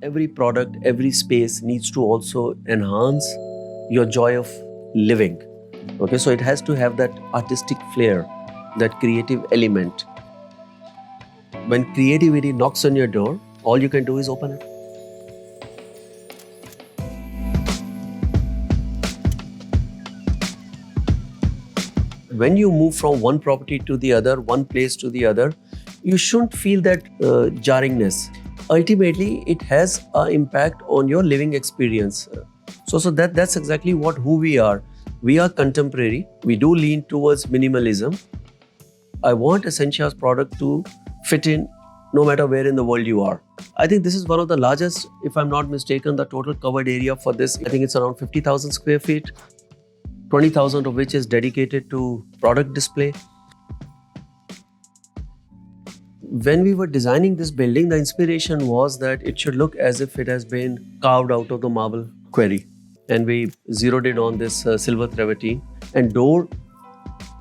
Every product, every space needs to also enhance your joy of living. Okay, so it has to have that artistic flair, that creative element. When creativity knocks on your door, all you can do is open it. When you move from one property to the other, one place to the other, you shouldn't feel that jarringness. Ultimately, it has an impact on your living experience. So that's exactly who we are. We are contemporary. We do lean towards minimalism. I want Essentia's product to fit in no matter where in the world you are. I think this is one of the largest, if I'm not mistaken, the total covered area for this, I think it's around 50,000 square feet, 20,000 of which is dedicated to product display. When we were designing this building, the inspiration was that it should look as if it has been carved out of the marble quarry. And we zeroed in on this silver travertine, and door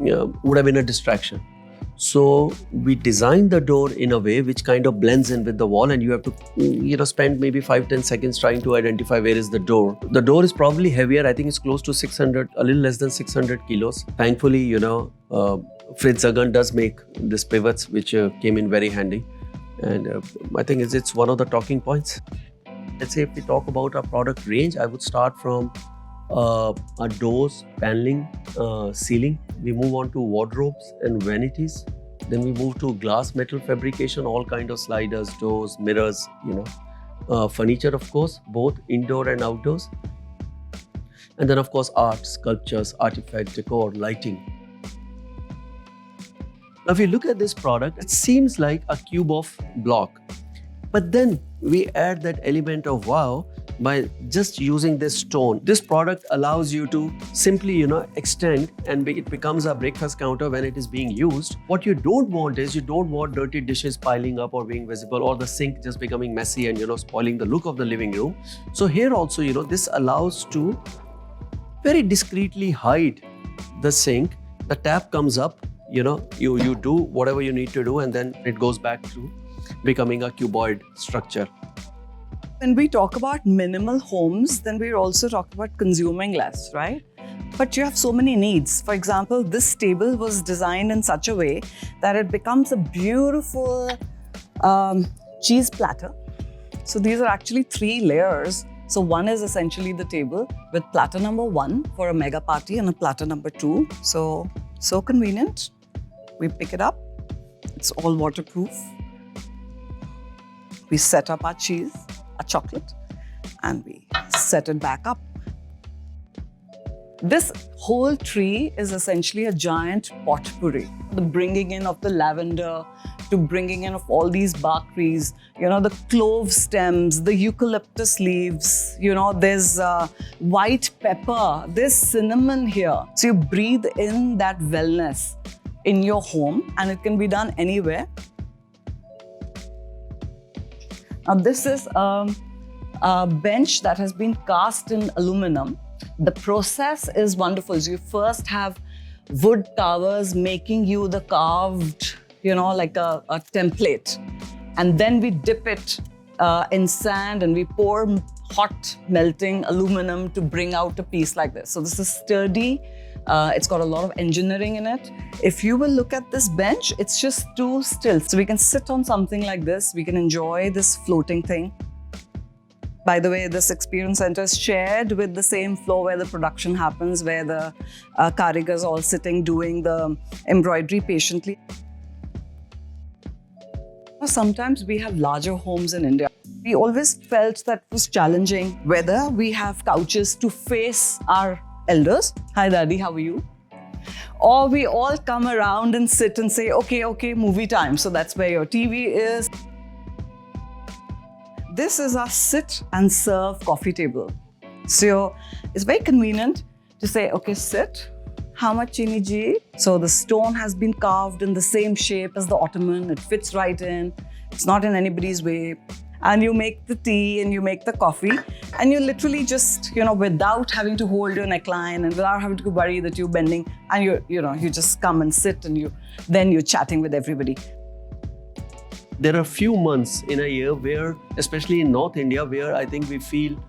would have been a distraction. So we designed the door in a way which kind of blends in with the wall, and you have to spend maybe 5-10 seconds trying to identify where is the door. The door is probably heavier. I think it's close to 600, a little less than 600 kilos. Thankfully, FritsJurgens does make these pivots, which came in very handy. And I think it's one of the talking points. Let's say if we talk about our product range, I would start from our doors, paneling, ceiling. We move on to wardrobes and vanities. Then we move to glass metal fabrication, all kind of sliders, doors, mirrors, furniture, of course, both indoor and outdoors. And then, of course, art, sculptures, artifact, decor, lighting. Now, if you look at this product, it seems like a cube of block. But then we add that element of wow by just using this stone. This product allows you to simply, extend, and it becomes a breakfast counter when it is being used. What you don't want is, you don't want dirty dishes piling up or being visible, or the sink just becoming messy and, spoiling the look of the living room. So here also, this allows to very discreetly hide the sink. The tap comes up, you do whatever you need to do, and then it goes back to becoming a cuboid structure. When we talk about minimal homes, then we're also talking about consuming less, right? But you have so many needs. For example, this table was designed in such a way that it becomes a beautiful cheese platter. So these are actually 3 layers. So one is essentially the table with platter number 1 for a mega party and a platter number 2. So convenient. We pick it up. It's all waterproof. We set up our cheese, our chocolate, and we set it back up. This whole tree is essentially a giant potpourri. The bringing in of the lavender, to bringing in of all these bark trees, the clove stems, the eucalyptus leaves, there's white pepper, there's cinnamon here. So you breathe in that wellness in your home, and it can be done anywhere. Now this is a bench that has been cast in aluminum. The process is wonderful. So you first have wood carvers making you the carved, like a template. And then we dip it in sand, and we pour hot melting aluminum to bring out a piece like this. So this is sturdy. It's got a lot of engineering in it. If you will look at this bench, it's just too still. So we can sit on something like this. We can enjoy this floating thing. By the way, this experience center is shared with the same floor where the production happens, where the karigars all sitting doing the embroidery patiently. Sometimes we have larger homes in India. We always felt that it was challenging whether we have couches to face our elders. Hi daddy, how are you? Or we all come around and sit and say, okay, movie time. So that's where your TV is. This is our sit and serve coffee table. So it's very convenient to say, okay, sit. How much chini ji? So the stone has been carved in the same shape as the ottoman. It fits right in. It's not in anybody's way. And you make the tea and you make the coffee, and you literally just, without having to hold your neckline and without having to worry that you're bending, and you just come and sit, and then you're chatting with everybody. there are few months in a year where, especially in North India, where I think we feel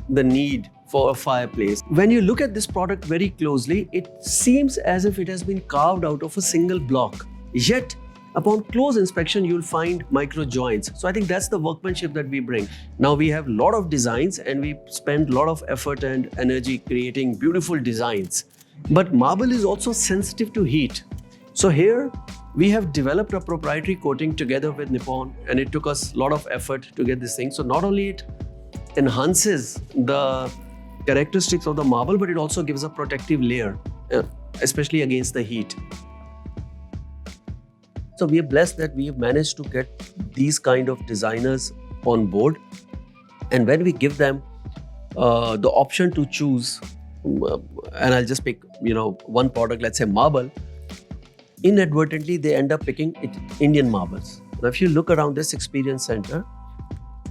the need for a fireplace. When you look at this product very closely, it seems as if it has been carved out of a single block. Yet, upon close inspection, you'll find micro joints. So I think that's the workmanship that we bring. Now we have a lot of designs and we spend a lot of effort and energy creating beautiful designs. But marble is also sensitive to heat. So here we have developed a proprietary coating together with Nippon, and it took us a lot of effort to get this thing. So not only it enhances the characteristics of the marble, but it also gives a protective layer, especially against the heat. So we are blessed that we have managed to get these kind of designers on board. And when we give them the option to choose, and I'll just pick, one product, let's say marble, inadvertently they end up picking Indian marbles. Now, if you look around this experience center,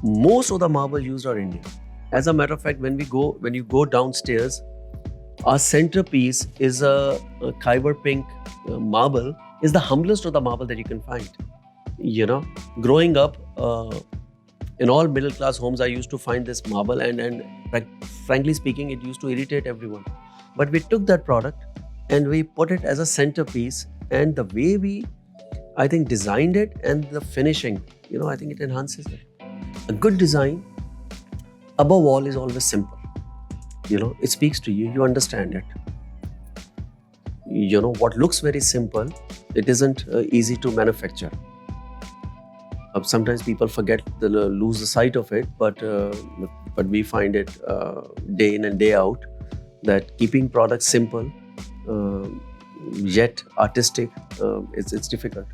most of the marble used are Indian. As a matter of fact, when you go downstairs, our centerpiece is a Khyber pink marble. Is the humblest of the marble that you can find. Growing up in all middle class homes, I used to find this marble, and frankly speaking, it used to irritate everyone. But we took that product and we put it as a centerpiece, and the way we, I think, designed it and the finishing, I think it enhances it. A good design, above all, is always simple. It speaks to you, you understand it. What looks very simple, it isn't easy to manufacture. Sometimes people lose the sight of it, but we find it day in and day out that keeping products simple yet artistic, it's difficult.